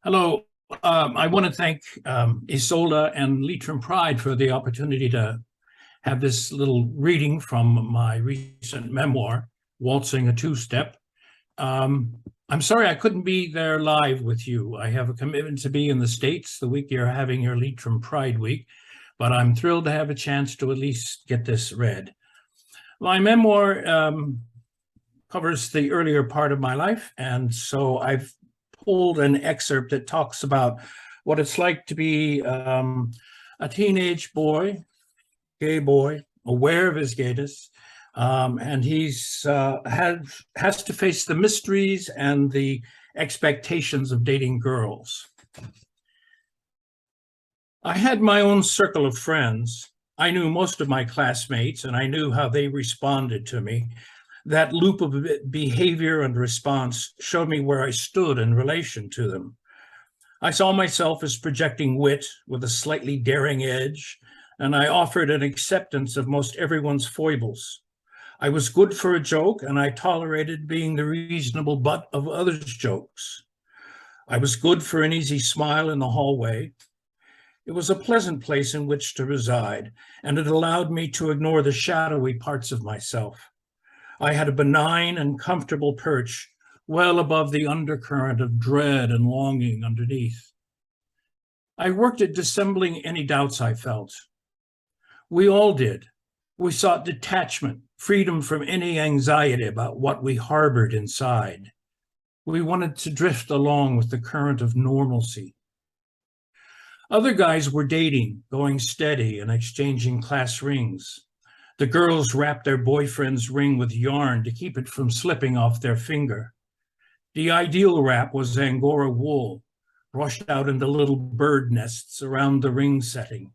Hello. I want to thank Isolda and Leitrim Pride for the opportunity to have this little reading from my recent memoir, Waltzing a Two-Step. I'm sorry I couldn't be there live with you. I have a commitment to be in the States the week you're having your Leitrim Pride Week, but I'm thrilled to have a chance to at least get this read. My memoir covers the earlier part of my life, and so I've pulled an excerpt that talks about what it's like to be a teenage boy, gay boy, aware of his gayness, and has to face the mysteries and the expectations of dating girls. I had my own circle of friends. I knew most of my classmates, and I knew how they responded to me. That loop of behavior and response showed me where I stood in relation to them. I saw myself as projecting wit with a slightly daring edge, and I offered an acceptance of most everyone's foibles. I was good for a joke, and I tolerated being the reasonable butt of others' jokes. I was good for an easy smile in the hallway. It was a pleasant place in which to reside, and it allowed me to ignore the shadowy parts of myself. I had a benign and comfortable perch well above the undercurrent of dread and longing underneath. I worked at dissembling any doubts I felt. We all did. We sought detachment, freedom from any anxiety about what we harbored inside. We wanted to drift along with the current of normalcy. Other guys were dating, going steady, and exchanging class rings. The girls wrapped their boyfriend's ring with yarn to keep it from slipping off their finger. The ideal wrap was Angora wool, brushed out into little bird nests around the ring setting.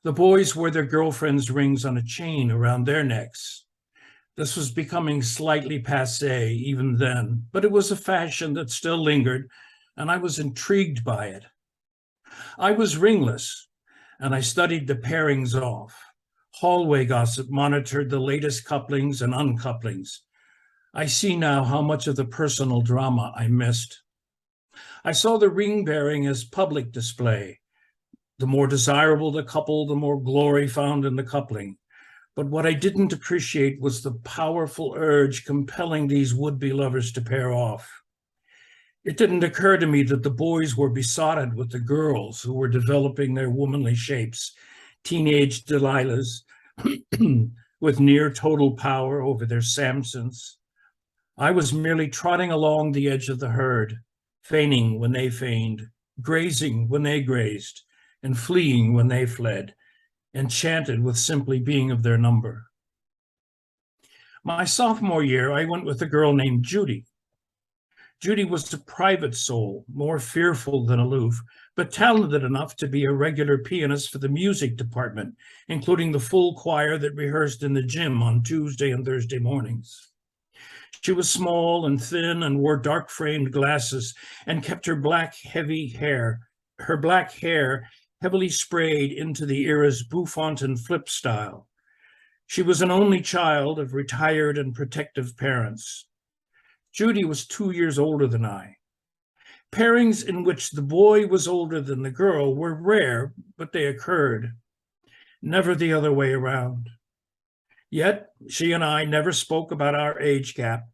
The boys wore their girlfriends' rings on a chain around their necks. This was becoming slightly passé even then, but it was a fashion that still lingered, and I was intrigued by it. I was ringless, and I studied the pairings off. Hallway gossip monitored the latest couplings and uncouplings. I see now how much of the personal drama I missed. I saw the ring bearing as public display. The more desirable the couple, the more glory found in the coupling. But what I didn't appreciate was the powerful urge compelling these would-be lovers to pair off. It didn't occur to me that the boys were besotted with the girls who were developing their womanly shapes, teenage Delilahs with near total power over their Samsons. I was merely trotting along the edge of the herd, feigning when they feigned, grazing when they grazed, and fleeing when they fled, enchanted with simply being of their number. My sophomore year, I went with a girl named Judy. Judy was a private soul, more fearful than aloof, but talented enough to be a regular pianist for the music department, including the full choir that rehearsed in the gym on Tuesday and Thursday mornings. She was small and thin and wore dark-framed glasses and kept her black hair heavily sprayed into the era's bouffant and flip style. She was an only child of retired and protective parents. Judy was 2 years older than I. Pairings in which the boy was older than the girl were rare, but they occurred. Never the other way around. Yet, she and I never spoke about our age gap.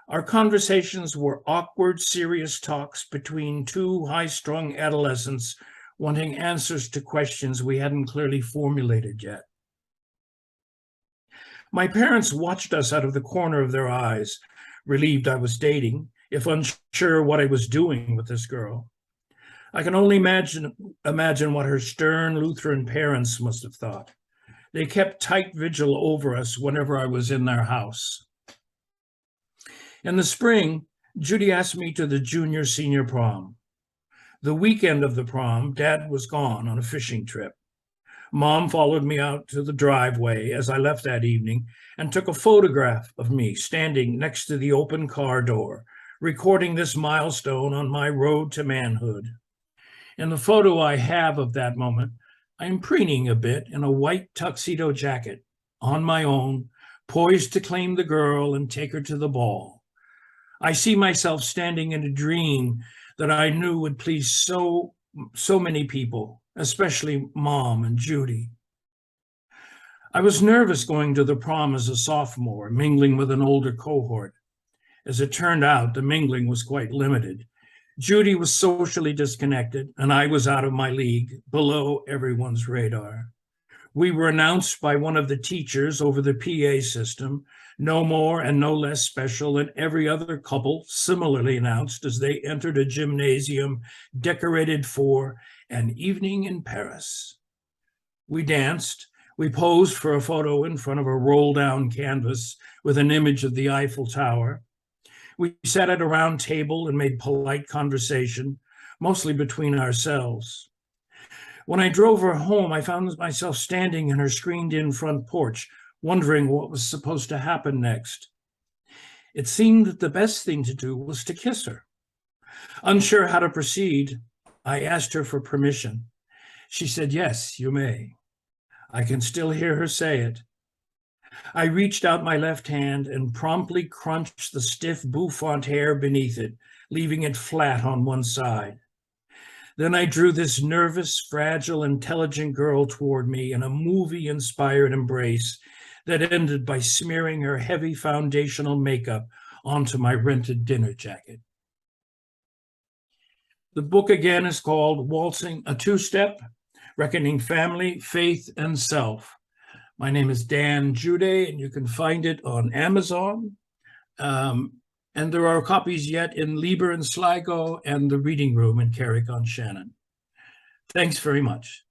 Our conversations were awkward, serious talks between two high-strung adolescents wanting answers to questions we hadn't clearly formulated yet. My parents watched us out of the corner of their eyes, relieved I was dating, if unsure what I was doing with this girl. I can only imagine what her stern Lutheran parents must have thought. They kept tight vigil over us whenever I was in their house. In the spring, Judy asked me to the junior-senior prom. The weekend of the prom, Dad was gone on a fishing trip. Mom followed me out to the driveway as I left that evening and took a photograph of me standing next to the open car door, recording this milestone on my road to manhood. In the photo I have of that moment, I am preening a bit in a white tuxedo jacket, on my own, poised to claim the girl and take her to the ball. I see myself standing in a dream that I knew would please so many people, especially Mom and Judy. I was nervous going to the prom as a sophomore, mingling with an older cohort. As it turned out, the mingling was quite limited. Judy was socially disconnected, and I was out of my league, below everyone's radar. We were announced by one of the teachers over the PA system, no more and no less special than every other couple similarly announced as they entered a gymnasium decorated for an evening in Paris. We danced. We posed for a photo in front of a roll-down canvas with an image of the Eiffel Tower. We sat at a round table and made polite conversation, mostly between ourselves. When I drove her home, I found myself standing in her screened-in front porch, wondering what was supposed to happen next. It seemed that the best thing to do was to kiss her. Unsure how to proceed, I asked her for permission. She said, "Yes, you may." I can still hear her say it. I reached out my left hand and promptly crunched the stiff bouffant hair beneath it, leaving it flat on one side. Then I drew this nervous, fragile, intelligent girl toward me in a movie-inspired embrace that ended by smearing her heavy foundational makeup onto my rented dinner jacket. The book again is called Waltzing, a Two-Step, Reckoning Family, Faith, and Self. My name is Dan Juday, and you can find it on Amazon. And there are copies yet in Lieber and Sligo and the Reading Room in Carrick-on-Shannon. Thanks very much.